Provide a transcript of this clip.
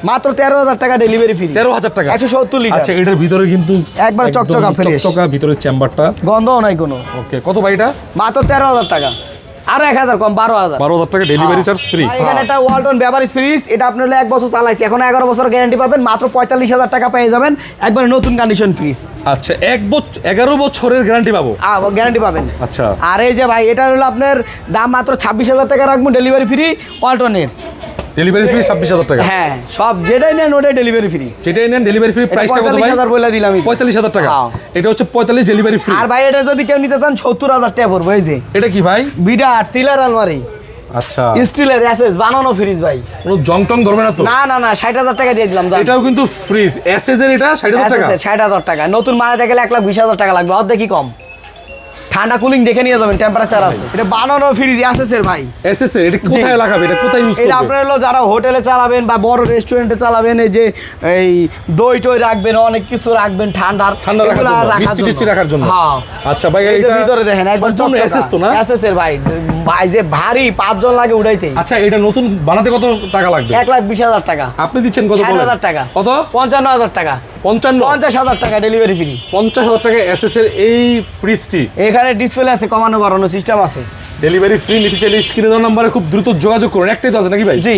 মাত্র 13,000 টাকা delivery free. 13,000 টাকা 170 লিটার। আচ্ছা এটার ভিতরে কিন্তু একবার একদম চকচকা ফ্রেশ, চকচকা ভিতরের চেম্বারটা, গন্ধও নাই কোনো। ওকে কত ভাই এটা? মাত্র 13,000 টাকা, আরো 1,000 কম, 12,000। 12,000 টাকা ডেলিভারি চার্জ ফ্রি। এখানে একটা ওয়ালটন বেভারেজ ফ্রিজ, এটা আপনি হলো 1 বছর চালাইছি, এখন 11 বছর গ্যারান্টি পাবেন, মাত্র 45,000 টাকা পেয়ে যাবেন, একবারে নতুন কন্ডিশন ফ্রিজ। আচ্ছা 11 বছরের গ্যারান্টি পাবো, গ্যারান্টি পাবেন। আচ্ছা আর এই যে ভাই এটা হলো আপনার দাম মাত্র 26,000 টাকা রাখবো, ডেলিভারি ফ্রি ওয়ালটনের। ডেলিভারি ফ্রি 26,000 টাকা। হ্যাঁ সব যেটাই নেন ওটাই ডেলিভারি ফ্রি। যেটাই নেন ডেলিভারি ফ্রি। প্রাইসটা কত ভাই? 45,000 বলে দিলাম। 45,000 টাকা। হ্যাঁ। এটা হচ্ছে 45 ডেলিভারি ফ্রি। আর ভাই এটা যদি কেউ নিতে চান 70,000 টাকা পড়বে। এই যে এটা কি ভাই? বিরাট চিলার আলমারি, আচ্ছা স্টিলের এসএস বানানো ফ্রিজ ভাই। কোনো জং টং ধরবে না তো? না না না, 60,000 টাকা দিয়ে দিলাম। এটাও কিন্তু ফ্রিজ এসএস এর, এটা 60,000 টাকা। 60,000 টাকা নতুন বানাতে গেলে 1,20,000 টাকা লাগবে, অর্ধেকই কম। ঠান্ডা কুলিং দেখে নিয়ে যাবেন, টেম্পারেচার আছে। এটা বানানো ফ্রিজ এসএস এর ভাই। এসএস এর এটা কোথায় লাগাবে? এটা কোথায় ইউজ এটা করবে? আপনারা হলো যারা হোটেলে চালাবেন বা বড় রেস্টুরেন্টে চালাবেন, এই যে এই দই টই রাখবেন, অনেক কিছু রাখবেন ঠান্ডা ঠান্ডা রাখার জন্য, মিষ্টি টিষ্টি রাখার জন্য। হ্যাঁ আচ্ছা ভাই এই যে এটা ভিতরে দেখেন একবার সম্পূর্ণ এসএস তো না? এসএস এর ভাই। ভাই যে ভারী, 5 জন লাগে উঠাইতে। আচ্ছা এটা নতুন বানাতে কত টাকা লাগবে? 1,20,000 টাকা। আপনি দিচ্ছেন কত? 60,000 টাকা। কত? 55,000 টাকা। 50,000 টাকা ডেলিভারি ফ্রি। 50,000 টাকা এসএস এর এই ফ্রিজটি। এখানে ডিসপ্লে আছে, কমানো বাড়ানো সিস্টেম আছে। ডেলিভারি ফ্রি নিতে চাইলে স্ক্রিনে দেওয়া নম্বরে খুব দ্রুত যোগাযোগ করুন। একটাই তো আছে নাকি ভাই? জি।